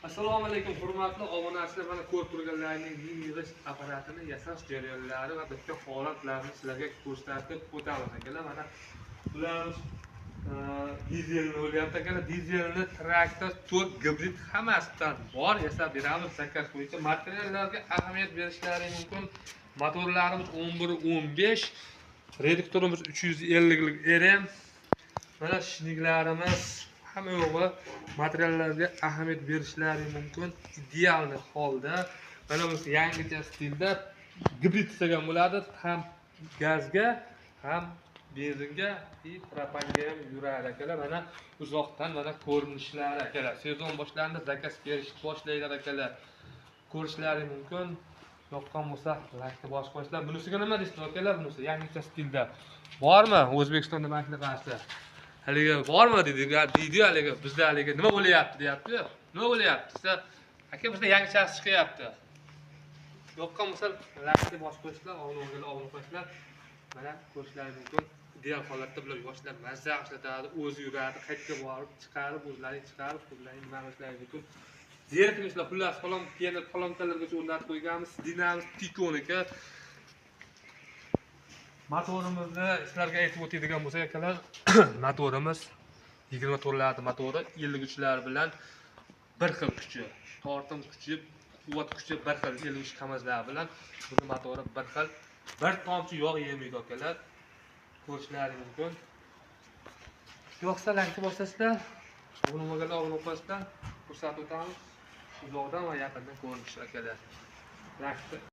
Assalomu alaykum hurmatli obunachilar, mana ko'rib turganlaringiz yig'ish apparatini yasash jarayonlari va bitta holatlarni sizlarga ko'rsatib o'tamiz akalar. Mana bularimiz dizelni bo'lyapti akalar. Dizelni traktor 4 gibrid hammasidan bor yasab beramiz. Zakaz bo'yicha materiallarga ahamiyat berishlaringiz mumkin. Motorlarimiz 11-15, reduktorimiz 350 lik RM. Mana shniklarimiz hamma yo'g'i materiallarga ahamiyat berishlari mumkin. Ideal holda mana bu yangicha stilda gibrid degan bo'ladi. Ham gazga, ham benzinga, propanga ham yuradi akalar. Mana uzoqdan mana ko'rinishlari akalar. Sezon boshlandi, zakaz berishni boshlaylar akalar. Ko'rishlari mumkin. Yoqqan bo'lsa laykni bosib qo'yinglar. Bunisiga nima deysizlar akalar? Bunisi yangicha stilda bormi? O'zbekistonda makina qarshi haligi bormi deydi haligi bizda haligi nima bo'lyapti deyapti. Nima bo'lyapti desa, aka bizda yangichasi chiqyapti. Yoqqan bo'lsa laykni bosib qo'yinglar, obuna qo'yinglar. Mana ko'rishlaringiz mumkin. Ideal holatda bular yoshlar mazza ishlatadi, o'zi yuradi, qayerga borib chiqarib, o'zlaring chiqarib, o'zlaring nima qilishlaringiz mumkin. Zerikmishlar, xullas kolonkalargacha o'rnatib qo'yganmiz. Dinamiz Tikoniki. Motorimizni sizlarga aytib o'tadigan bo'lsak akalar, motorimiz 24 lardi motori, 53 lar bilan bir xil kuchi, tortim kuchi, quvvat kuchi bir xil 53 kamazlar bilan buni motori bir xil. Bir tomchi yog' yemaydi akalar. Ko'rishlaringiz mumkin. Yo'qsa lankni bosasizlar, obuna qo'yasizlar, ko'rsatib o'tamiz. Uzoqdan va yaqindan ko'rinish akalar.